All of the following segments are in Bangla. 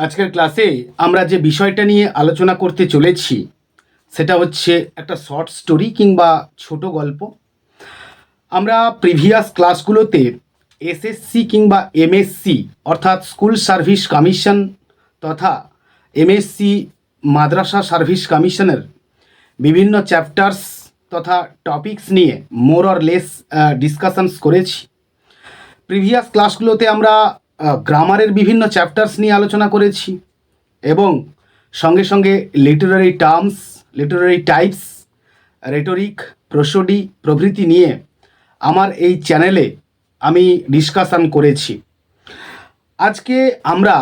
আজকের ক্লাসে আমরা যে বিষয়টা নিয়ে আলোচনা করতে চলেছি সেটা হচ্ছে একটা শর্ট স্টোরি কিংবা ছোট গল্প। আমরা প্রিভিয়াস ক্লাসগুলোতে এসএসসি কিংবা এমএসসি অর্থাৎ স্কুল সার্ভিস কমিশন তথা এমএসসি মাদ্রাসা সার্ভিস কমিশনের বিভিন্ন চ্যাপ্টার্স তথা টপিকস নিয়ে মোর অর লেস ডিসকাশনস করেছি। প্রিভিয়াস ক্লাসগুলোতে আমরা গ্রামারের বিভিন্ন চ্যাপ্টার্স নিয়ে আলোচনা করেছি এবং সঙ্গে সঙ্গে literary terms, literary types, rhetoric, prosody প্রভৃতি নিয়ে আমার এই চ্যানেলে আমি ডিসকাশন করেছি। আজকে আমরা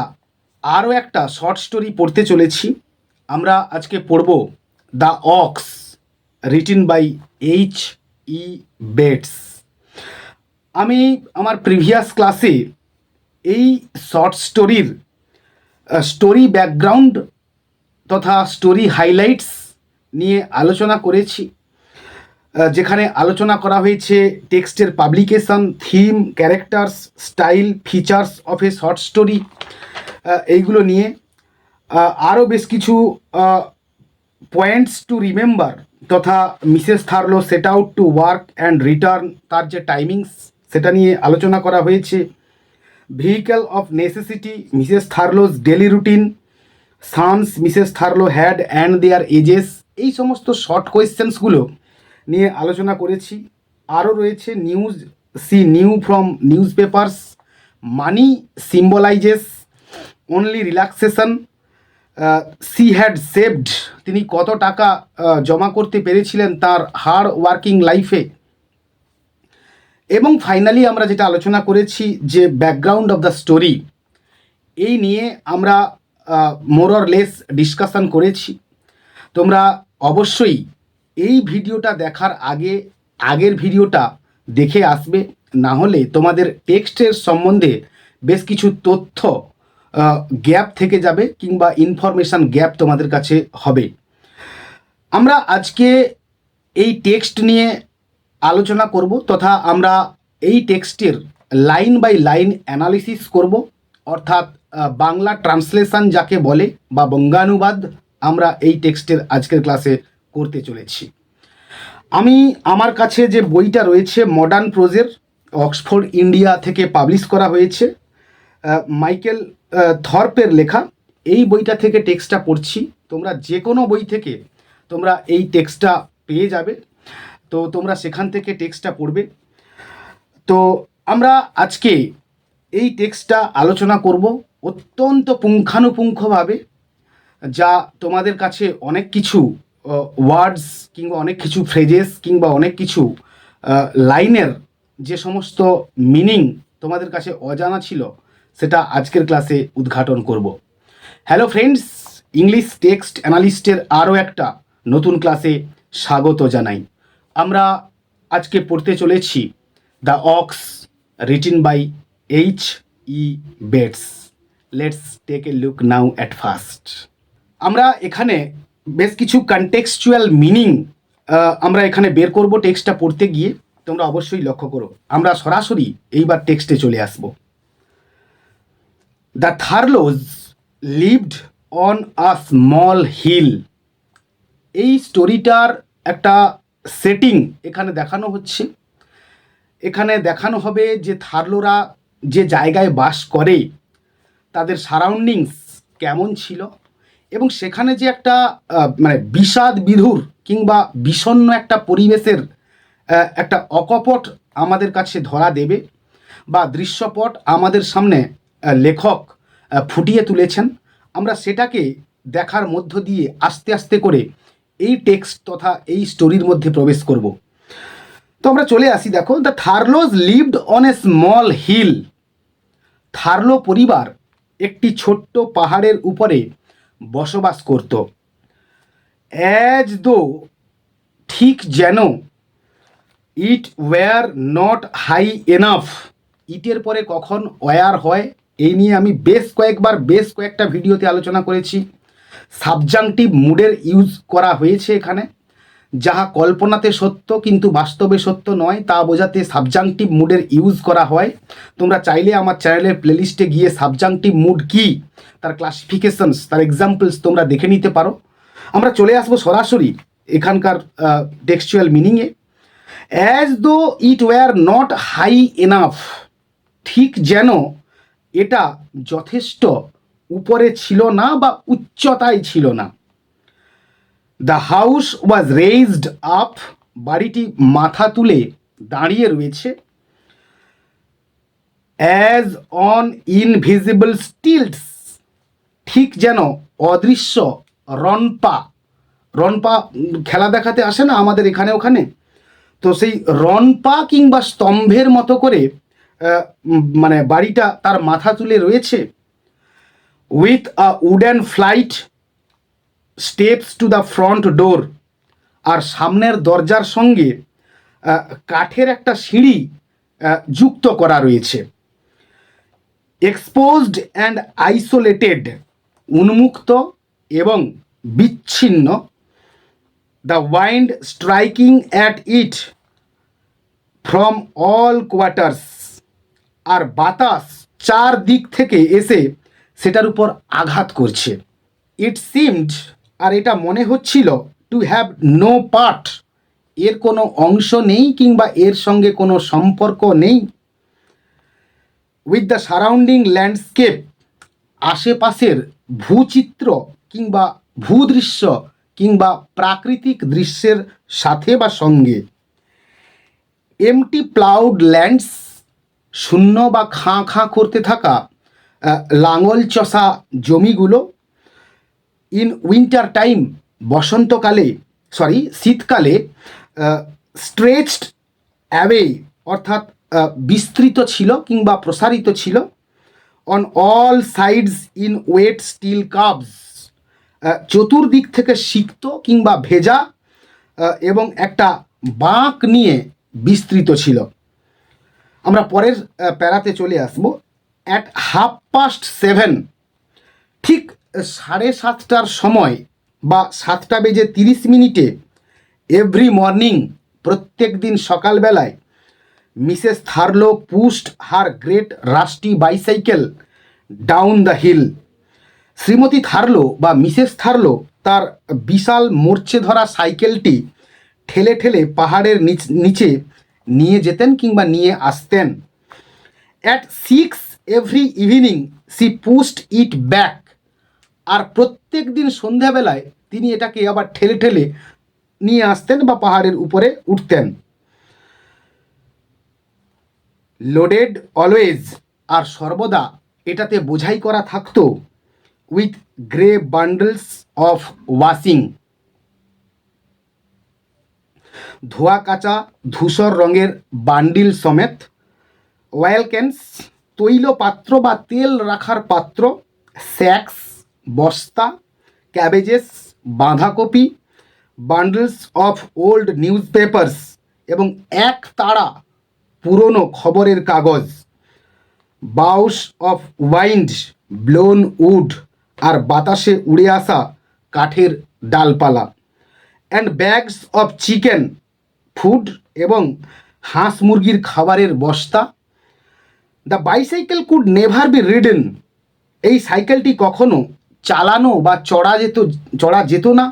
আরও একটা শর্ট স্টোরি পড়তে চলেছি। আমরা আজকে পড়ব the ox, written by H.E. Bates. আমি আমার প্রিভিয়াস ক্লাসে এই শর্ট স্টোরির স্টোরি ব্যাকগ্রাউন্ড তথা স্টোরি হাইলাইটস নিয়ে আলোচনা করেছি, যেখানে আলোচনা করা হয়েছে টেক্সটের publication, theme, characters, style, features of a short story, এইগুলো নিয়ে আরও বেশ কিছু পয়েন্টস টু রিমেম্বার তথা Mrs Thurlow set out to work and return, তার যে টাইমিংস সেটা নিয়ে আলোচনা করা হয়েছে। Vehicle of necessity, Mrs Thurlow's daily routine, sons Mrs Thurlow had and their ages, এই সমস্ত শর্ট কোয়েশ্চেন্সগুলো নিয়ে আলোচনা করেছি। আরও রয়েছে news she knew from newspapers, money symbolises only relaxation, she had saved, তিনি কত টাকা জমা করতে পেরেছিলেন তার হার্ড ওয়ার্কিং লাইফে। এবং ফাইনালি আমরা যেটা আলোচনা করেছি যে ব্যাকগ্রাউন্ড অফ দ্য স্টোরি, এই নিয়ে আমরা মোর অর লেস ডিসকাশন করেছি। তোমরা অবশ্যই এই ভিডিওটা দেখার আগে আগের ভিডিওটা দেখে আসবে, না হলে তোমাদের টেক্সটের সম্বন্ধে বেশ কিছু তথ্য গ্যাপ থেকে যাবে কিংবা ইনফরমেশান গ্যাপ তোমাদের কাছে হবে। আমরা আজকে এই টেক্সট নিয়ে আলোচনা করব তথা আমরা এই টেক্সটের লাইন বাই লাইন অ্যানালিসিস করব, অর্থাৎ বাংলা ট্রান্সলেশন যাকে বলে বা বঙ্গানুবাদ আমরা এই টেক্সটের আজকের ক্লাসে করতে চলেছি। আমি আমার কাছে যে বইটা রয়েছে মডার্ন প্রোজের, অক্সফোর্ড ইন্ডিয়া থেকে পাবলিশ করা হয়েছে, মাইকেল থর্পের লেখা, এই বইটা থেকে টেক্সটটা পড়ছি। তোমরা যে কোনো বই থেকে তোমরা এই টেক্সটটা পেয়ে যাবে, তো তোমরা সেখান থেকে টেক্সটটা পড়বে। তো আমরা আজকে এই টেক্সটটা আলোচনা করব অত্যন্ত পুঙ্খানুপুঙ্খভাবে, যা তোমাদের কাছে অনেক কিছু ওয়ার্ডস কিংবা অনেক কিছু ফ্রেজেস কিংবা অনেক কিছু লাইনের যে সমস্ত মিনিং তোমাদের কাছে অজানা ছিল সেটা আজকের ক্লাসে উদ্ঘাটন করব। হ্যালো ফ্রেন্ডস, ইংলিশ টেক্সট অ্যানালিস্টের আরও একটা নতুন ক্লাসে স্বাগত জানাই। আমরা আজকে পড়তে চলেছি the ox, written by H.E. Bates. Let's take a look now at first. আমরা এখানে বেশ কিছু কনটেক্সচুয়াল মিনিং আমরা এখানে বের করব টেক্সটটা পড়তে গিয়ে। তোমরা অবশ্যই লক্ষ্য করো, আমরা সরাসরি এইবার টেক্সটে চলে আসব। The Thurlows lived on a small hill. এই স্টোরিটার একটা সেটিং এখানে দেখানো হচ্ছে। এখানে দেখানো হবে যে থার্লোরা যে জায়গায় বাস করে তাদের সারাউন্ডিংস কেমন ছিল এবং সেখানে যে একটা মানে বিষাদ বিধুর কিংবা বিষণ্ণ একটা পরিবেশের একটা অকপট আমাদের কাছে ধরা দেবে বা দৃশ্যপট আমাদের সামনে লেখক ফুটিয়ে তুলেছেন। আমরা সেটাকে দেখার মধ্য দিয়ে আস্তে আস্তে করে এই টেক্সট তথা এই স্টোরির মধ্যে প্রবেশ করব। তো আমরা চলে আসি, দেখো, the Thurlows lived on a small hill. Thurlow পরিবার একটি ছোট্ট পাহাড়ের উপরে বসবাস করত। অ্যাজ দো, ঠিক যেন, ইট ওয়্যার নট হাই এনাফ। ইটের পরে কখন ওয়্যার হয় এই নিয়ে আমি বেশ কয়েকটা ভিডিওতে আলোচনা করেছি। সাবজাংটিভ মুডের ইউজ করা হয়েছে এখানে, যাহা কল্পনাতে সত্য কিন্তু বাস্তবে সত্য নয় তা বোঝাতে সাবজাংটিভ মুডের ইউজ করা হয়। তোমরা চাইলে আমার চ্যানেলের প্লেলিস্টে গিয়ে সাবজাংটিভ মুড কী তার ক্লাসিফিকেশনস, তার এক্সাম্পলস তোমরা দেখে নিতে পারো। আমরা চলে আসবো সরাসরি এখানকার টেক্সচুয়াল মিনিংয়ে। As though it were not high enough, ঠিক যেন এটা যথেষ্ট উপরে ছিল না বা উচ্চতায় ছিল না। The house was raised up, বাড়িটি মাথা তুলে দাঁড়িয়ে রয়েছে। অ্যাজ অন ইনভিজিবল স্টিলস, ঠিক যেন অদৃশ্য রনপা, রনপা খেলা দেখাতে আসে না আমাদের এখানে ওখানে, তো সেই রনপা কিংবা স্তম্ভের মতো করে মানে বাড়িটা তার মাথা তুলে রয়েছে। With a wooden flight steps to the front door, আর সামনের দরজার সঙ্গে কাঠের একটা সিঁড়ি যুক্ত করা রয়েছে। এক্সপোজড অ্যান্ড আইসোলেটেড, উন্মুক্ত এবং বিচ্ছিন্ন। The wind striking at it from all quarters, আর বাতাস চার দিক থেকে এসে সেটার উপর আঘাত করছে। ইট সিমড, আর এটা মনে হচ্ছিল, টু হ্যাভ নো পার্ট, এর কোনো অংশ নেই কিংবা এর সঙ্গে কোনো সম্পর্ক নেই। উইথ দ্য সারাউন্ডিং ল্যান্ডস্কেপ, আশেপাশের ভূচিত্র কিংবা ভূদৃশ্য কিংবা প্রাকৃতিক দৃশ্যের সাথে বা সঙ্গে। এমটি প্লাউড ল্যান্ডস, শূন্য বা খাঁ খাঁ করতে থাকা লাঙল চষা জমিগুলো। ইন উইন্টার টাইম, বসন্তকালে, শীতকালে। স্ট্রেচড অ্যাওয়ে, অর্থাৎ বিস্তৃত ছিল কিংবা প্রসারিত ছিল। On all sides in wet still curves, চতুর্দিক থেকে সিক্ত কিংবা ভেজা এবং একটা বাঁক নিয়ে বিস্তৃত ছিল। আমরা পরের প্যারাতে চলে আসব। অ্যাট 7:30, ঠিক 7:30টার সময় বা 7:30 এভরি মর্নিং, প্রত্যেক দিন সকালবেলায়, Mrs Thurlow pushed her great rusty bicycle down the hill, Srimati Thurlow বা মিসেস থার্লো তার বিশাল মরচে ধরা সাইকেলটি ঠেলে ঠেলে পাহাড়ের নিচে নিয়ে যেতেন কিংবা নিয়ে আসতেন। At 6 every evening she pushed it back, আর প্রত্যেক দিন সন্ধ্যাবেলায় তিনি এটাকে আবার ঠেলে ঠেলে নিয়ে আসতেন বা পাহাড়ের উপরে উঠতেন। লোডেড অলওয়েজ, আর সর্বদা এটাতে বোঝাই করা থাকতো। উইথ গ্রে বান্ডলস অফ ওয়াশিং, ধোয়া কাচা ধূসর রঙের বান্ডিল সমেত। অয়েল ক্যানস, তৈল পাত্র বা তেল রাখার পাত্র। স্যাক্স, বস্তা। ক্যাবেজেস, বাঁধাকপি। বান্ডলস অফ ওল্ড নিউজ পেপার্স, এবং এক তাড়া পুরনো খবরের কাগজ। বাউস অফ ওয়াইন্ড ব্লোন উড, আর বাতাসে উড়ে আসা কাঠের ডালপালা। And bags of chicken food, এবং হাঁস মুরগির খাবারের বস্তা। The bicycle could never be ridden, এই সাইকেলটি কখনো চালানো বা চড়া যেত না।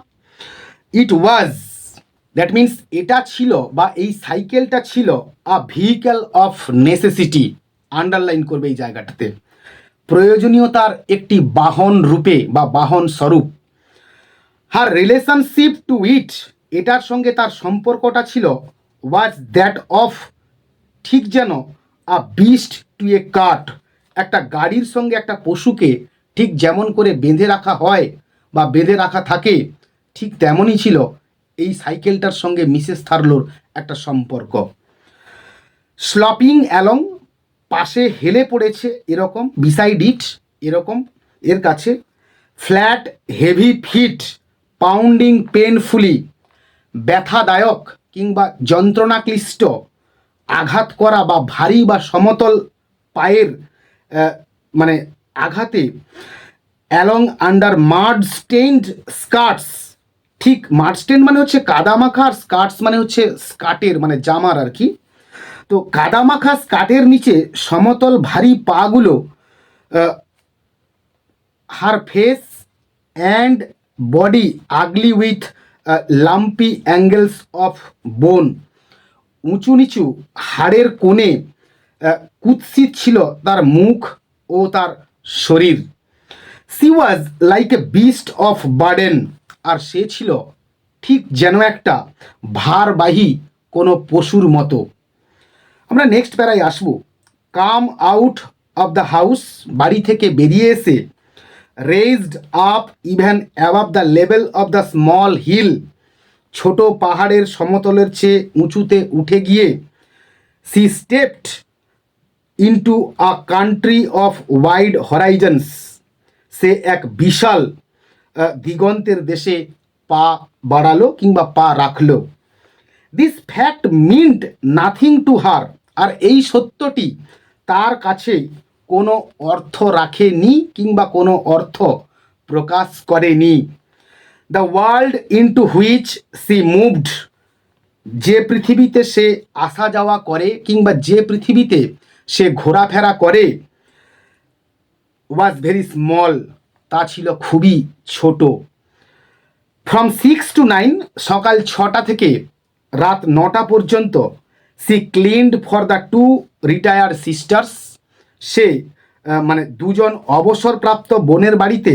ইট ওয়াজ, দ্যাট মিন্স এটা ছিল বা এই সাইকেলটা ছিল আ ভেহিক্যাল অফ নেসেসিটি, আন্ডারলাইন করবে এই জায়গাটাতে, প্রয়োজনীয়তার একটি বাহন রূপে বা বাহন স্বরূপ। হার রিলেশনশিপ টু ইট, এটার সঙ্গে তার সম্পর্কটা ছিল, ওয়াজ দ্যাট অফ, ঠিক যেন a beast to a cart, একটা গাড়ির সঙ্গে একটা পশুকে ঠিক যেমন করে বেঁধে রাখা হয় বা বেঁধে রাখা থাকে, ঠিক তেমনই ছিল এই সাইকেলটার সঙ্গে মিসেস থার্লোর একটা সম্পর্ক। স্লপিং অ্যালং, পাশে হেলে পড়েছে এরকম, বিসাইড ইট, এরকম এর কাছে। ফ্ল্যাট হেভি ফিট পাউন্ডিং পেনফুলি, ব্যথাদায়ক কিংবা যন্ত্রণাক্লিষ্ট, আঘাত করা বা ভারী বা সমতল পায়ের মানে আঘাতে। অ্যালং আন্ডার মাড স্টেইনড স্কার্টস, ঠিক মাড স্টেইন মানে হচ্ছে কাদামাখা, আর স্কার্টস মানে হচ্ছে স্কার্টের মানে জামার আর কি। তো কাদামাখা স্কার্টের নিচে সমতল ভারী পাগুলো হার face and body ugly with lumpy angles of বোন। উঁচু নিচু হাড়ের কোণে কুৎসিত ছিল তার মুখ ও তার শরীর। She was like a beast of burden, আর সে ছিল ঠিক যেন একটা ভারবাহী কোনো পশুর মতো। আমরা নেক্সট প্যারায় আসবো। Come out of the house, বাড়ি থেকে বেরিয়ে এসে, raised up even above the level of the small hill, ছোট পাহাড়ের সমতলের চেয়ে উঁচুতে উঠে গিয়ে, she stepped into a country of wide horizons, সে এক বিশাল দিগন্তের দেশে পা বাড়ালো কিংবা পা রাখলো। This fact meant nothing to her, আর এই সত্যটি তার কাছে কোনো অর্থ রাখেনি কিংবা কোনো অর্থ প্রকাশ করেনি। The world into which she moved, যে পৃথিবীতে সে আসা যাওয়া করে কিংবা যে পৃথিবীতে সে ঘোরাফেরা করে, ওয়াজ ভেরি স্মল, তা ছিল খুবই ছোট। ফ্রম 6 to 9, সকাল 6টা থেকে রাত 9টা পর্যন্ত, she cleaned for the 2 retired sisters, সে মানে দুজন অবসরপ্রাপ্ত বোনের বাড়িতে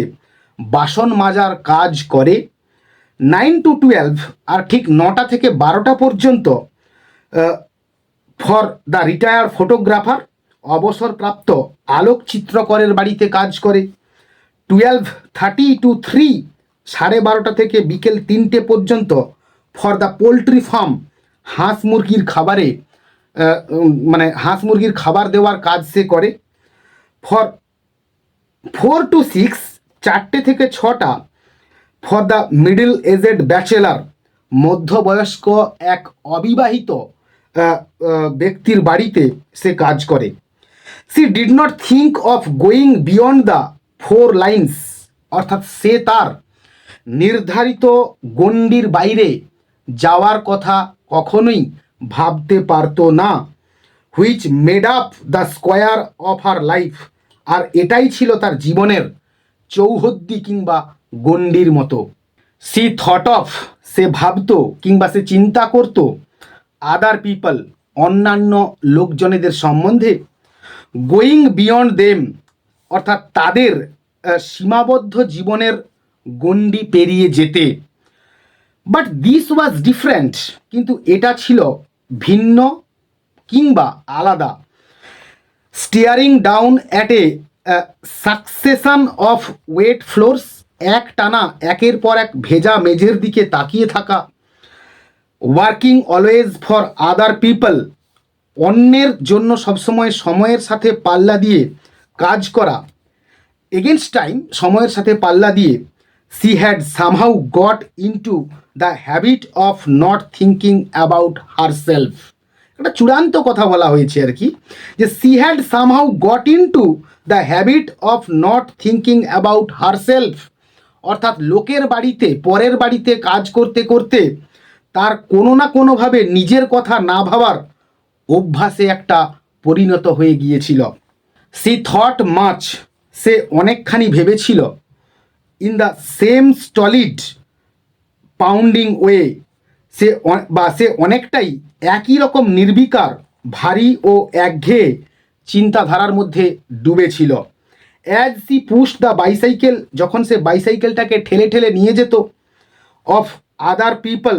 বাসন মাজার কাজ করে। 9 to 12, আর ঠিক 9টা থেকে 12টা পর্যন্ত, ফর দ্য রিটায়ার্ড ফটোগ্রাফার, অবসরপ্রাপ্ত আলোকচিত্রকরের বাড়িতে কাজ করে। 12:30 to 3, 12:30 থেকে বিকেল 3টে পর্যন্ত, ফর দ্য পোলট্রি ফার্ম, হাঁস মুরগির খাবারে মানে হাঁস মুরগির খাবার দেওয়ার কাজ সে করে। ফর 4 to 6, 4টে থেকে 6টা, for the middle aged bachelor, মধ্যবয়স্ক এক অবিবাহিত ব্যক্তির বাড়িতে সে কাজ করে। She did not think of going beyond the 4 lines, অর্থাৎ সে তার নির্ধারিত গণ্ডির বাইরে যাওয়ার কথা কখনোই ভাবতে পারতো না। Which made up the square of her life, আর এটাই ছিল তার জীবনের চৌহদ্দি কিংবা গণ্ডির মতো। সি থট অফ, সে ভাবতো কিংবা সে চিন্তা করতো, আদার পিপল, অন্যান্য লোকজনেদের সম্বন্ধে, গোয়িং বিয়ন্ড দেম, অর্থাৎ তাদের সীমাবদ্ধ জীবনের গণ্ডি পেরিয়ে যেতে। বাট দিস ওয়াজ ডিফারেন্ট, কিন্তু এটা ছিল ভিন্ন কিংবা আলাদা। Staring down at a succession of wet floors, এক টানা একের পর এক ভেজা মেঝের দিকে তাকিয়ে থাকা। Working always for other people, অন্যের জন্য সবসময় সময়ের সাথে পাল্লা দিয়ে কাজ করা। এগেনস্ট টাইম, সময়ের সাথে পাল্লা দিয়ে। She had somehow goat into the habit of not thinking about herself, একটা চূড়ান্ত কথা বলা হয়েছে আর কি, যে she had somehow goat into the habit of not thinking about herself, অর্থাৎ লোকের বাড়িতে, পরের বাড়িতে কাজ করতে করতে তার কোনো না কোনোভাবে নিজের কথা না ভাবার অভ্যাসে একটা পরিণত হয়ে গিয়েছিল। সি থট মাচ, সে অনেকখানি ভেবেছিল। In the same stolid pounding way, সে অনেকটাই একই রকম নির্বিকার, ভারী ও একঘেয়ে চিন্তাধারার মধ্যে ডুবেছিল। As she push the bicycle, যখন সে বাইসাইকেলটাকে ঠেলে ঠেলে নিয়ে যেত। অফ আদার পিপল,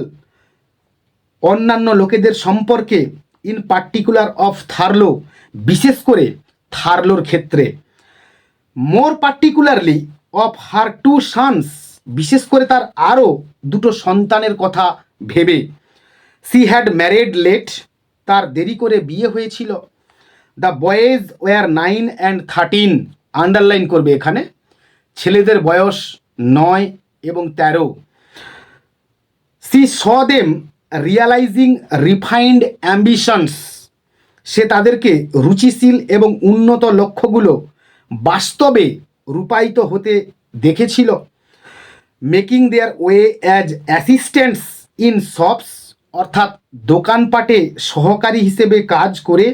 অন্যান্য লোকেদের সম্পর্কে। ইন পার্টিকুলার অফ থার্লো, বিশেষ করে থার্লোর ক্ষেত্রে। মোর পার্টিকুলারলি অফ হার 2 সন্স, বিশেষ করে তার আরও 2টো সন্তানের কথা ভেবে। সি হ্যাড ম্যারেড লেট, তার দেরি করে বিয়ে হয়েছিল। The boys were 9 and 13, underline করবে এখানে, ছেলেদের বয়স 9 এবং 13। She saw them realising refined ambitions, সে তাদেরকে রুচিশীল এবং উন্নত লক্ষ্যগুলো বাস্তবে রূপায়িত হতে দেখেছিল। Making their way as assistants in shops, অর্থাৎ দোকানপাটে সহকারী হিসেবে কাজ করে।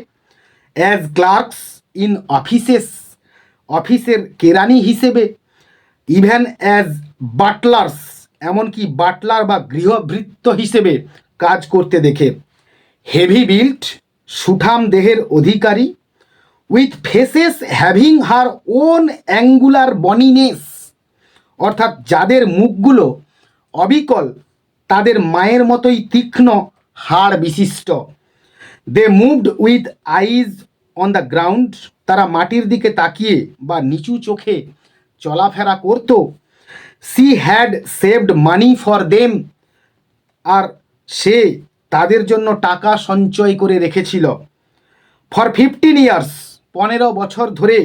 অ্যাজ ক্লার্কস ইন অফিসেস, অফিসের কেরানি হিসেবে। ইভেন অ্যাজ বাটলার্স, এমনকি বাটলার বা গৃহভৃত্য হিসেবে কাজ করতে দেখে। হেভি বিল্ট, সুঠাম দেহের অধিকারী, with faces having her own angular boniness, অর্থাৎ যাদের মুখগুলো অবিকল, তাদের মায়ের মতোই তীক্ষ্ণ হাড় বিশিষ্ট। They moved with eyes on the ground, তারা মাটির দিকে তাকিয়ে বা নিচু চোখে চলাফেরা করত। She had saved money for them, আর সে তাদের জন্য টাকা সঞ্চয় করে রেখেছিল। ফর 15 ইয়ার্স, 15 বছর ধরে।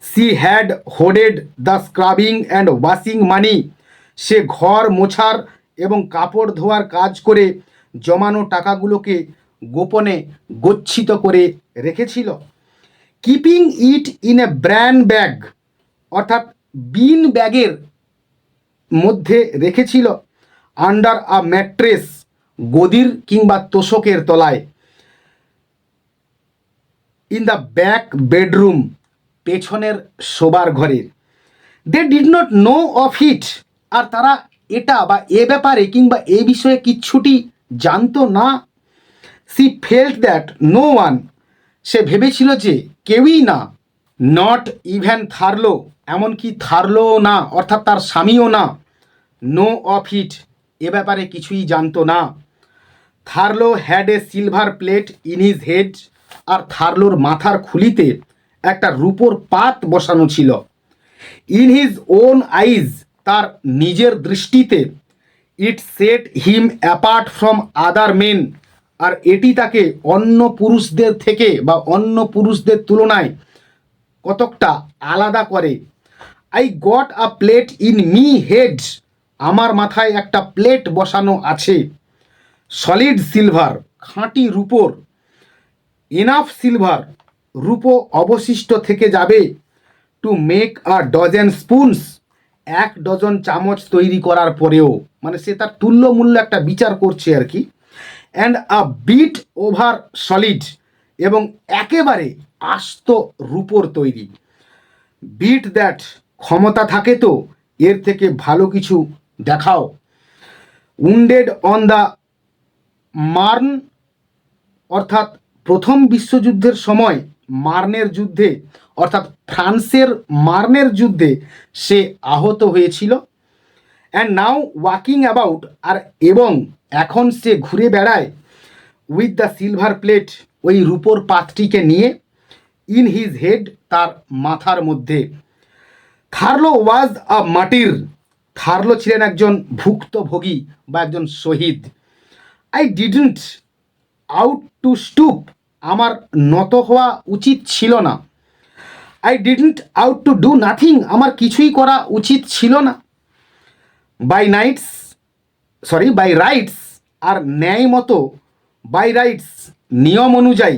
She had hoarded the scrubbing and washing money, সে ঘর মোছার এবং কাপড় ধোয়ার কাজ করে জমানো টাকাগুলোকে গোপনে গচ্ছিত করে রেখেছিল। Keeping it in a brand bag, অর্থাৎ বিন ব্যাগের মধ্যে রেখেছিল। আন্ডার আ ম্যাট্রেস, গদির কিংবা তোষকের তলায়। ইন দ্য ব্যাক বেডরুম, পেছনের শোবার ঘরে। They did not know of it, আর তারা এটা বা এ ব্যাপারে কিংবা এ বিষয়ে কিচ্ছুটি জানতো না। She felt that no one, সে ভেবেছিল যে কেউই না। নট ইভেন থার্লো, এমনকি থার্লোও না, অর্থাৎ তার স্বামীও না। নো অফ ইট, এ ব্যাপারে কিছুই জানতো না। Thurlow had a silver plate in his head, আর থার্লোর মাথার খুলিতে একটা রূপোর পাত বসানো ছিল। ইন হিজ ওন আইজ, তার নিজের দৃষ্টিতে। It set him apart from other men, আর এটি তাকে অন্য পুরুষদের থেকে বা অন্য পুরুষদের তুলনায় কতকটা আলাদা করে। I got a plate in me head, আমার মাথায় একটা প্লেট বসানো আছে। সলিড সিলভার, খাঁটি রূপোর। এনাফ সিলভার, রূপো অবশিষ্ট থেকে যাবে। To make a dozen spoons, 1 dozen চামচ তৈরি করার পরেও, মানে সে তার তুল্য মূল্য একটা বিচার করছে আর কি। And a bit over solid, এবং একেবারে আস্ত রূপোর তৈরি। বিট দ্যাট, ক্ষমতা থাকে তো এর থেকে ভালো কিছু দেখাও। উন্ডেড অন দ্য মার্ন, অর্থাৎ প্রথম বিশ্বযুদ্ধের সময় মার্নের যুদ্ধে, অর্থাৎ ফ্রান্সের মার্নের যুদ্ধে সে আহত হয়েছিল। অ্যান্ড নাও ওয়াকিং অ্যাবাউট, আর এবং এখন সে ঘুরে বেড়ায়। উইথ দ্য সিলভার প্লেট, ওই রূপোর পাতটিকে নিয়ে। ইন হিজ হেড, তার মাথার মধ্যে। থার্লো ওয়াজ আ মার্টির, থার্লো ছিলেন একজন ভুক্তভোগী বা একজন শহীদ। I didn't ought to stoop, আমার নত হওয়া উচিত ছিল না। I didn't ought to do nothing, আমার কিছুই করা উচিত ছিল না। বাই নাইটস, বাই রাইটস, আর ন্যায় মতো। বাই রাইটস, নিয়ম অনুযায়ী।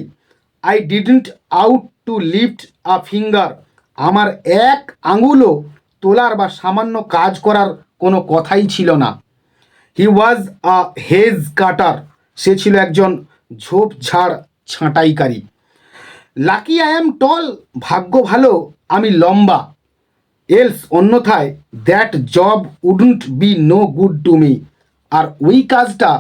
I didn't ought to lift a finger, আমার এক আঙুলও তোলার বা সামান্য কাজ করার কোনো কথাই ছিল না। হি ওয়াজ আ হেজ কাটার, সে ছিল একজন ঝোপঝাড় ছাঁটাইকারী। লাকি আই অ্যাম টল, ভাগ্য ভালো আমি লম্বা। এলস, অন্যথায়। That job wouldn't be no good to me, আর ওই কাজটা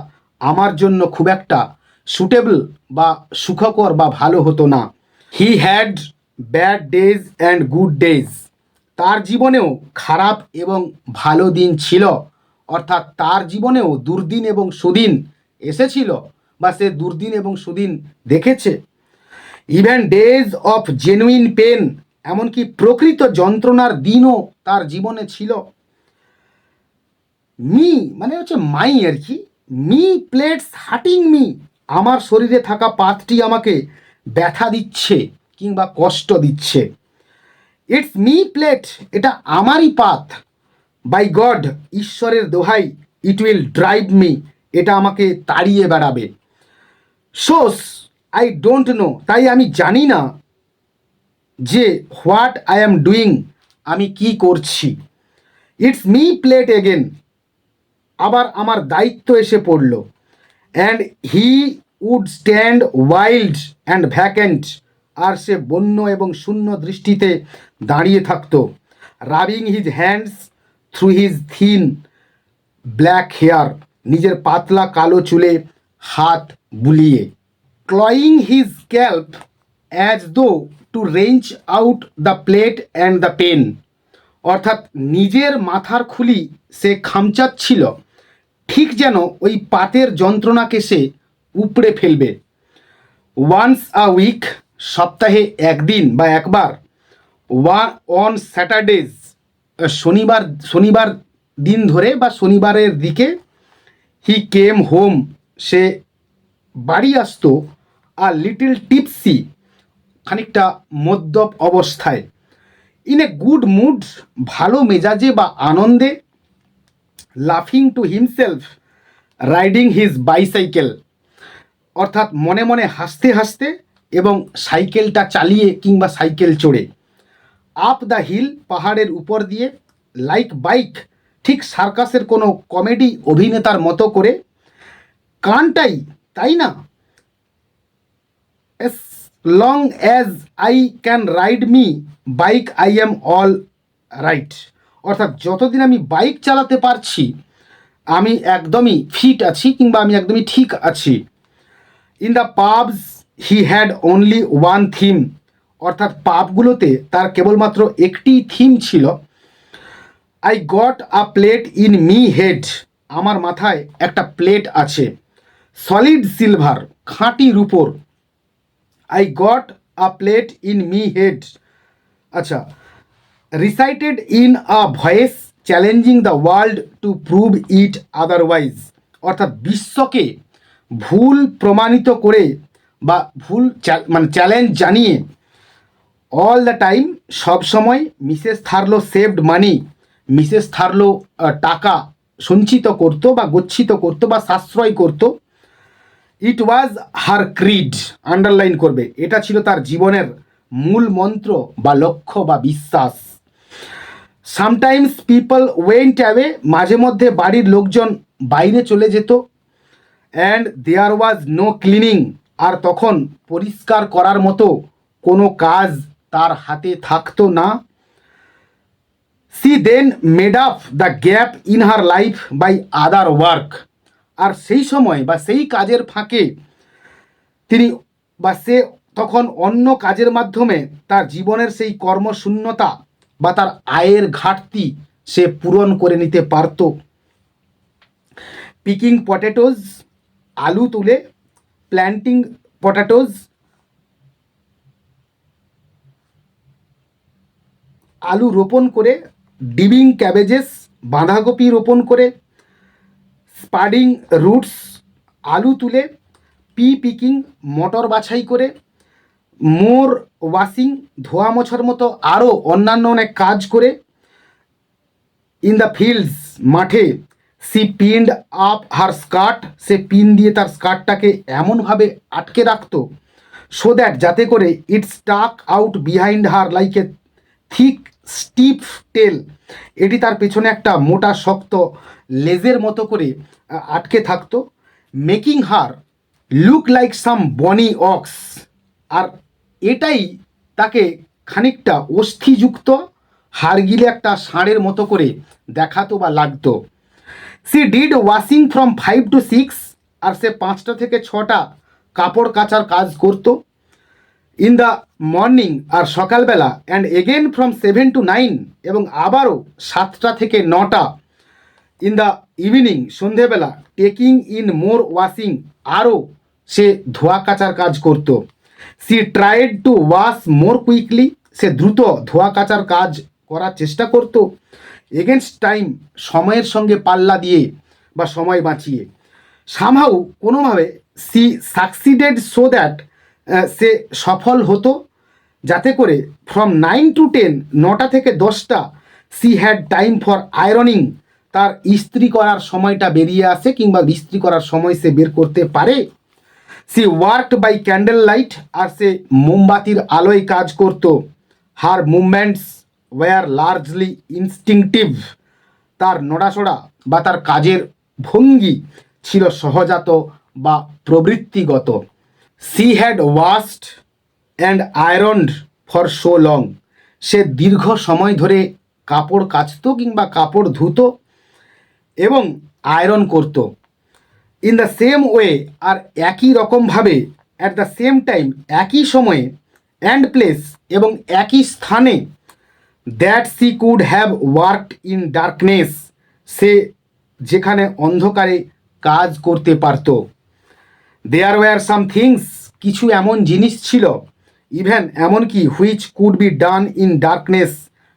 আমার জন্য খুব একটা সুটেবল বা সুখকর বা ভালো হতো না। He had bad days and good days, তার জীবনেও খারাপ এবং ভালো দিন ছিল, অর্থাৎ তার জীবনেও দুর্দিন এবং সুদিন এসেছিল বা সে দুর্দিন এবং সুদিন দেখেছে। Even days of genuine pain, এমনকি প্রকৃত যন্ত্রণার দিনও তার জীবনে ছিল। মি মানে হচ্ছে মাই আর কি। মি প্লেটস হার্টিং মি, আমার শরীরে থাকা পাতটি আমাকে ব্যথা দিচ্ছে কিংবা কষ্ট দিচ্ছে। ইটস মি প্লেট, এটা আমারই পাত। বাই গড, ঈশ্বরের দোহাই। ইট উইল ড্রাইভ মি, এটা আমাকে তাড়িয়ে বেড়াবে। সোস আই ডোন্ট নো, তাই আমি জানি না যে হোয়াট আই অ্যাম ডুইং, আমি কি করছি। ইটস মি প্লেট এগেন, আবার আমার দায়িত্ব এসে পড়ল। And he would stand wild and vacant, আর সে বন্য এবং শূন্য দৃষ্টিতে দাঁড়িয়ে থাকতো। Rubbing his hands, through his thin black hair, নিজের পাতলা কালো চুলে হাত বুলিয়ে। Clawing his scalp as though to wrench out the plate and the pen, অর্থাৎ নিজের মাথার খুলি সে খামচাচ্ছিল, ঠিক যেন ওই পাতের যন্ত্রণাকে সে উপড়ে ফেলবে। ওয়ান্স আ উইক, সপ্তাহে একদিন বা একবার, অন স্যাটারডেজ, শনিবার দিন ধরে বা শনিবারের দিকে, হি কেম হোম, সে বাড়ি আসতো, আর লিটল টিপসি, খানিকটা মদ্যপ অবস্থায়, ইন এ গুড মুড, ভালো মেজাজে বা আনন্দে, লাফিং to himself, riding his bicycle, অর্থাৎ মনে মনে হাসতে হাসতে এবং সাইকেলটা চালিয়ে কিংবা সাইকেল চড়ে। আপ দ্য হিল, পাহাড়ের উপর দিয়ে, লাইক বাইক, ঠিক সার্কাসের কোনো কমেডি অভিনেতার মতো করে। কানটাই, তাই না? S long as I can ride me bike I am all right, অর্থাৎ যতদিন আমি বাইক চালাতে পারছি আমি একদমই ফিট আছি কিংবা আমি একদমই ঠিক আছি। In the pubs he had only one theme, অর্থাৎ পাবগুলোতে তার কেবলমাত্র একটি থিম ছিল। I got a plate in me head, আমার মাথায় একটা প্লেট আছে। সলিড সিলভার, খাঁটি রূপোর। I got a plate in me head, আচ্ছা, recited in a voice challenging the world to prove it otherwise, অর্থাৎ বিশ্বকে ভুল প্রমাণিত করে বা ভুল চ্যালেঞ্জ জানিয়ে, অল দ্য টাইম, সব সময়, মিসেস থার্লো সেভড মানি, মিসেস থার্লো টাকা সঞ্চিত করতো বা গচ্ছিত করতো বা সাশ্রয় করতো। ইট ওয়াজ হার ক্রিড, আন্ডারলাইন করবে, এটা ছিল তার জীবনের মূল মন্ত্র বা লক্ষ্য বা বিশ্বাস। সামটাইমস পিপল ওয়েন্ট অ্যাওয়ে, মাঝে মধ্যে বাড়ির লোকজন বাইরে চলে যেত। And there was no cleaning, আর তখন পরিষ্কার করার মতো কোনো কাজ তার হাতে থাকতো না। She then made up the gap in her life by other work, আর সেই সময় বা সেই কাজের ফাঁকে তিনি বা সে তখন অন্য কাজের মাধ্যমে তার জীবনের সেই কর্মশূন্যতা বা তার আয়ের ঘাটতি সে পূরণ করে নিতে পারত। পিকিং পটেটোজ, আলু তুলে, প্ল্যান্টিং পটেটোজ, আলু রোপণ করে, ডিবিং ক্যাবেজেস, বাঁধাকপি রোপণ করে, স্পাডিং রুটস, আলু তুলে, পি পিকিং, মটর বাছাই করে, মোর ওয়াশিং, ধোয়া মোছার মতো আরও অন্যান্য অনেক কাজ করে। ইন দ্য ফিল্ডস, মাঠে, সি পিন্ড আপ হার স্কার্ট, সে পিন দিয়ে তার স্কার্টটাকে এমনভাবে আটকে রাখতো, সো দ্যাট, যাতে করে, it stuck out behind her like a thick stiff tail, এটি তার পেছনে একটা মোটা শক্ত লেজের মতো করে আটকে থাকতো। মেকিং হার লুক লাইক সাম বনি অক্স, আর এটাই তাকে খানিকটা অস্থিযুক্ত হাড়গিলে একটা ষাঁড়ের মতো করে দেখাতো বা লাগতো। C did washing from 5 to 6, আর সে 5টা থেকে 6টা কাপড় কাচার কাজ করতো। ইন দ্য মর্নিং, আর সকালবেলা, অ্যান্ড এগেন ফ্রম 7 to 9, এবং আবারও 7টা থেকে 9টা। ইন দ্য ইভিনিং, সন্ধেবেলা, টেকিং ইন মোর ওয়াশিং, আরও সে ধোয়া কাচার কাজ করত। She tried to wash more quickly, সে দ্রুত ধোয়া কাচার কাজ করার চেষ্টা করত। এগেনস্ট টাইম, সময়ের সঙ্গে পাল্লা দিয়ে বা সময় বাঁচিয়ে। সামহাউ, কোনোভাবে, সি সাকসিডেড সো দ্যাট, সে সফল হতো, যাতে করে ফ্রম 9 to 10, 9টা থেকে 10টা, she had time for ironing, তার ইস্ত্রি করার সময়টা বেরিয়ে আসে কিংবা ইস্ত্রি করার সময় সে বের করতে পারে। She worked by candle light, আর সে মোমবাতির আলোয় কাজ করত। Her movements were largely instinctive, তার নড়াচড়া বা তার কাজের ভঙ্গি ছিল সহজাত বা প্রবৃত্তিগত। She had washed and ironed for so long, সে দীর্ঘ সময় ধরে কাপড় কাচতো কিংবা কাপড় ধুতো এবং আয়রন করতো। ইন দ্য সেম ওয়ে, আর একই রকমভাবে অ্যাট দ্য সেম টাইম, একই সময়ে অ্যান্ড প্লেস এবং একই স্থানে, that she could have worked in darkness, সে যেখানে অন্ধকারে কাজ করতে পারত। দেয়ার ওয়ার সাম থিংস, কিছু এমন জিনিস ছিল, ইভেন এমনকি which could be done in darkness,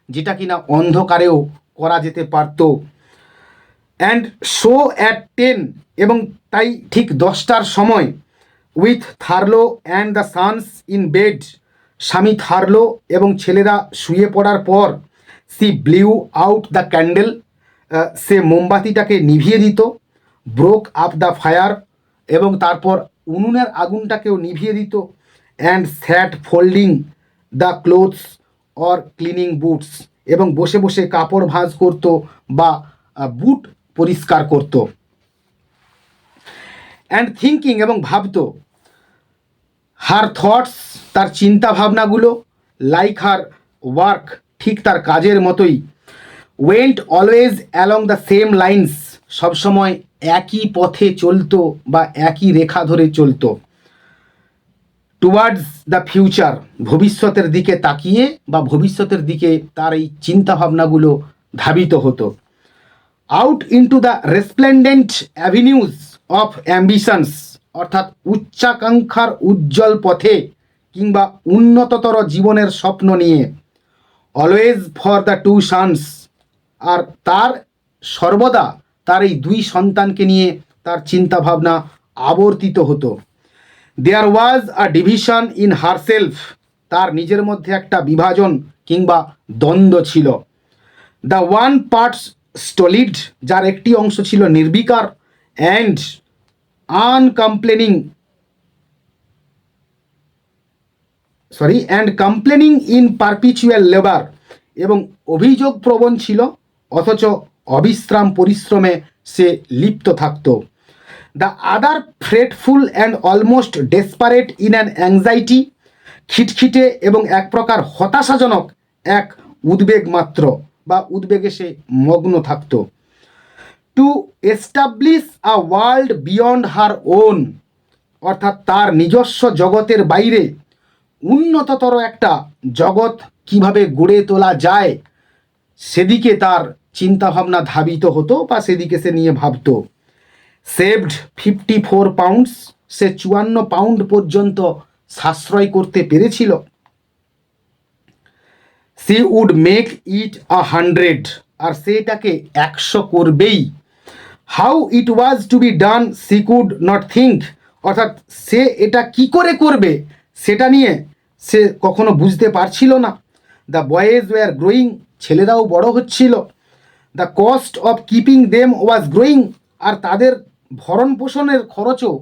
যেটা কিনা অন্ধকারেও করা যেতে পারত। অ্যান্ড শো অ্যাট 10, এবং তাই ঠিক 10টার সময়, with Thurlow and the sons in bed, স্বামী থার্লো এবং ছেলেরা শুয়ে পড়ার পর, she blew out the candle, সে মোমবাতিটাকে নিভিয়ে দিত। ব্রোক আপ দ্য ফায়ার, এবং তারপর উনুনের আগুনটাকেও নিভিয়ে দিত। And sat folding the clothes or cleaning boots, এবং বসে বসে কাপড় ভাঁজ করত বা বুট পরিষ্কার করত। অ্যান্ড থিঙ্কিং, এবং ভাবত। হার থটস, তার চিন্তা ভাবনাগুলো, লাইক হার ওয়ার্ক, ঠিক তার কাজের মতোই, went always along the same lines, সবসময় একই পথে চলতো বা একই রেখা ধরে চলতো। টুয়ার্ডস দ্য ফিউচার, ভবিষ্যতের দিকে তাকিয়ে বা ভবিষ্যতের দিকে তার এই চিন্তাভাবনাগুলো ধাবিত হতো। Out into the resplendent avenues of ambitions, অর্থাৎ উচ্চাকাঙ্ক্ষার উজ্জ্বল পথে কিংবা উন্নততর জীবনের স্বপ্ন নিয়ে। Always for the two sons, আর তার সর্বদা তার এই দুই সন্তানকে নিয়ে তার চিন্তাভাবনা আবর্তিত হতো। দেয়ার ওয়াজ আ ডিভিশন ইন হারসেলফ, তার নিজের মধ্যে একটা বিভাজন কিংবা দ্বন্দ্ব ছিল। দ্য ওয়ান পার্টস স্টলিড, যার একটি অংশ ছিল নির্বিকার, and uncomplaining and complaining in perpetual labour, এবং অভিযোগ প্রবণ ছিল অথচ অবিশ্রাম পরিশ্রমে সে লিপ্ত থাকত। The other fretful and almost desperate in an anxiety, খিটখিটে এবং এক প্রকার হতাশাজনক এক উদ্বেগ মাত্র বা উদ্বেগে সে মগ্ন থাকত। To establish a world beyond her own, অর্থাৎ তার নিজস্ব জগতের বাইরে উন্নততর একটা জগৎ কিভাবে গড়ে তোলা যায়, সেদিকে তার চিন্তাভাবনা ধাবিত হতো বা সেদিকে সে নিয়ে ভাবত। সেভড 54 পাউন্ডস, সে 54 পাউন্ড পর্যন্ত সাশ্রয় করতে পেরেছিল। সি উড মেক ইট 100, আর সেটাকে 100 করবেই। How it was to be done she could not think, অর্থাৎ সে এটা কি করে করবে সেটা নিয়ে সে কখনো বুঝতে পারছিল না। দ্য বয়েজ ওয়ার গ্রোয়িং, ছেলেরাও বড় হচ্ছিল। The cost of keeping them was growing, আর তাদের ভরণ পোষণের খরচও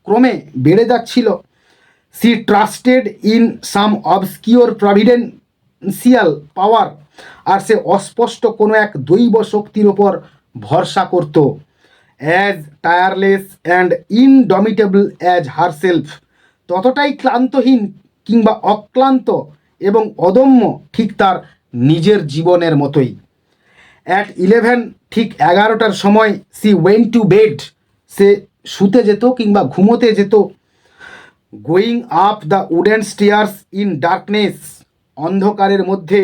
ক্রমে বেড়ে যাচ্ছিল। She trusted in some obscure providential power, আর সে অস্পষ্ট কোনো এক দৈব শক্তির ওপর ভরসা করত। As tireless and indomitable as herself, ততটাই ক্লান্তহীন কিংবা অক্লান্ত এবং অদম্য ঠিক তার নিজের জীবনের মতোই। অ্যাট 11, ঠিক 11টার সময়, সি ওয়েন্ট টু বেড, সে শুতে যেত কিংবা ঘুমোতে যেত। Going up the wooden stairs in darkness, অন্ধকারের মধ্যে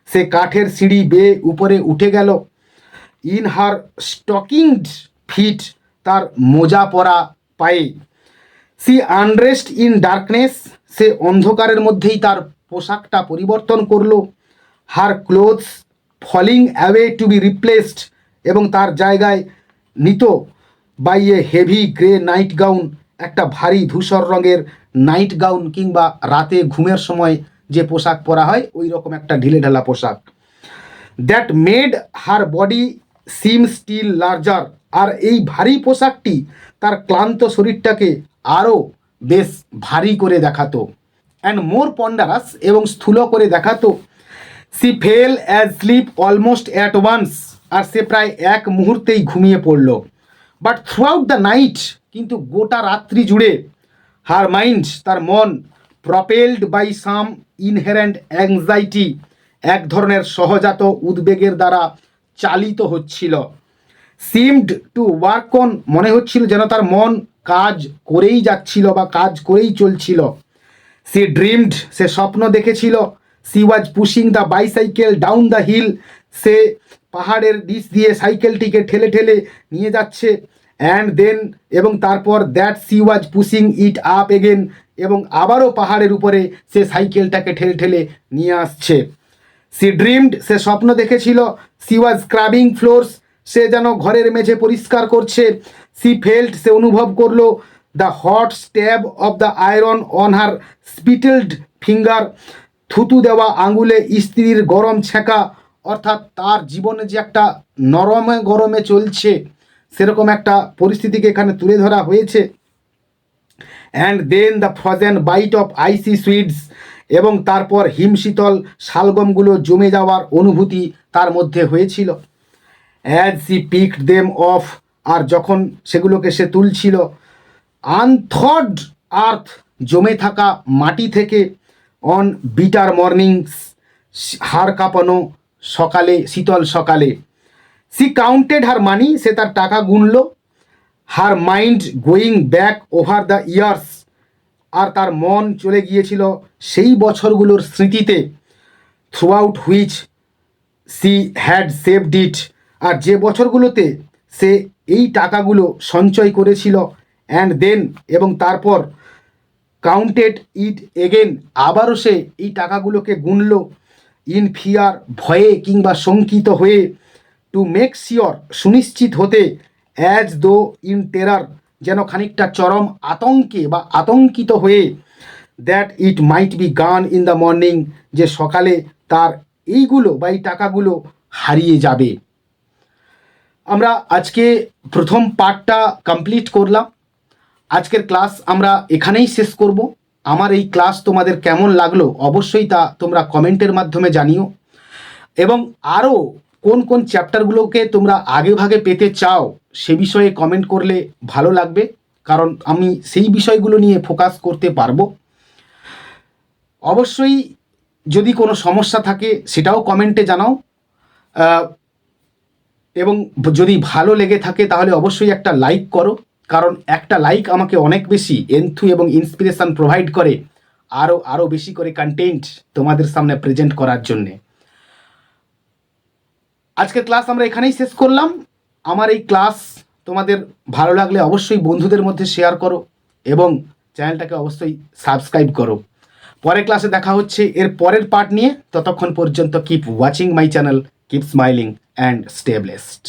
সে কাঠের সিঁড়ি বেয়ে উপরে উঠে গেল। ইন হার স্টকিংড ফিট, তার মোজা পরা পায়ে। সি আনরেস্ট ইন ডার্কনেস, সে অন্ধকারের মধ্যেই তার পোশাকটা পরিবর্তন করলো। Her clothes falling away to be replaced, এবং তার জায়গায় নিত by a heavy grey nightgown, একটা ভারী ধূসর রঙের নাইট গাউন কিংবা রাতে ঘুমের সময় যে পোশাক পরা হয় ওই রকম একটা ঢিলেঢালা পোশাক। That made her body seem still larger, আর এই ভারী পোশাকটি তার ক্লান্ত শরীরটাকে আরও বেশ ভারী করে দেখাতো। অ্যান্ড মোর পন্ডারাস, এবং স্থূল করে দেখাতো। She fell asleep almost at once, আর সে প্রায় এক মুহূর্তেই ঘুমিয়ে পড়ল। But throughout the night, কিন্তু গোটা রাত্রি জুড়ে, হার মাইন্ড, তার মন, propelled by some inherent anxiety, এক ধরনের সহজাত উদ্বেগের দ্বারা চালিত হচ্ছিল। সিমড টু ওয়ার্ক অন, মনে হচ্ছিল যেন তার মন কাজ করেই যাচ্ছিল বা কাজ করেই চলছিল। সি ড্রিমড, সে স্বপ্ন দেখেছিল। She was pushing the bicycle down the hill, সে পাহাড়ের নিচ দিয়ে সাইকেলটিকে ঠেলে ঠেলে নিয়ে যাচ্ছে। অ্যান্ড দেন, এবং তারপর that C was pushing it up again, এবং আবারও পাহাড়ের উপরে সে সাইকেলটাকে ঠেলে ঠেলে নিয়ে আসছে। সি ড্রিমড, সে স্বপ্ন দেখেছিল। সি ওয়াজ স্ক্রাবিং ফ্লোরস, সে যেন ঘরের মেঝে পরিষ্কার করছে। সি ফেল্ট, সে অনুভব করলো the hot stab of the iron on her spittled finger, থুতু দেওয়া আঙুলে স্ত্রীর গরম ছেঁকা, অর্থাৎ তার জীবনে যে একটা নরমে গরমে চলছে সেরকম একটা পরিস্থিতিকে এখানে তুলে ধরা হয়েছে। And then the frozen bite of icy sweets, এবং তারপর হিমশীতল শালগমগুলো জমে যাওয়ার অনুভূতি তার মধ্যে হয়েছিল। As she picked them off, আর যখন সেগুলোকে সে তুলছিল, আনথড আর্থ, জমে থাকা মাটি থেকে, অন বিটার মর্নিংস, হাড় কাঁপানো সকালে, শীতল সকালে। সি কাউন্টেড হার মানি, সে তার টাকা গুনল। Her mind going back over the years, আর তার মন চলে গিয়েছিল সেই বছরগুলোর স্মৃতিতে। Throughout which she had saved it, আর যে বছরগুলোতে সে এই টাকাগুলো সঞ্চয় করেছিল। অ্যান্ড দেন, এবং তারপর কাউন্টেড ইট এগেন, আবারও সে এই টাকাগুলোকে গুনল। ইন ফিয়ার, ভয়ে কিংবা শঙ্কিত হয়ে। টু মেক শিওর, সুনিশ্চিত হতে। অ্যাজ দো ইন টেরার, যেন খানিকটা চরম আতঙ্কে বা আতঙ্কিত হয়ে। দ্যাট ইট মাইট বি গান ইন দ্য মর্নিং, যে সকালে তার এইগুলো বা এই টাকাগুলো হারিয়ে যাবে। আমরা আজকে প্রথম পার্টটা কমপ্লিট করলাম। আজকের ক্লাস আমরা এখানেই শেষ করব। আমার এই ক্লাস তোমাদের কেমন লাগলো অবশ্যই তা তোমরা কমেন্টের মাধ্যমে জানিও, এবং আরও কোন কোন চ্যাপ্টারগুলোকে তোমরা আগে ভাগে পেতে চাও সে বিষয়ে কমেন্ট করলে ভালো লাগবে, কারণ আমি সেই বিষয়গুলো নিয়ে ফোকাস করতে পারবো। অবশ্যই যদি কোনো সমস্যা থাকে সেটাও কমেন্টে জানাও, এবং যদি ভালো লেগে থাকে তাহলে অবশ্যই একটা লাইক করো, কারণ একটা লাইক আমাকে অনেক বেশি এনথু এবং ইন্সপিরেশান প্রোভাইড করে আরও বেশি করে কন্টেন্ট তোমাদের সামনে প্রেজেন্ট করার জন্যে। আজকের ক্লাস আমরা এখানেই শেষ করলাম। আমার এই ক্লাস তোমাদের ভালো লাগলে অবশ্যই বন্ধুদের মধ্যে শেয়ার করো এবং চ্যানেলটাকে অবশ্যই সাবস্ক্রাইব করো। পরের ক্লাসে দেখা হচ্ছে এর পরের পার্ট নিয়ে। ততক্ষণ পর্যন্ত keep watching my channel, keep smiling and stay blessed.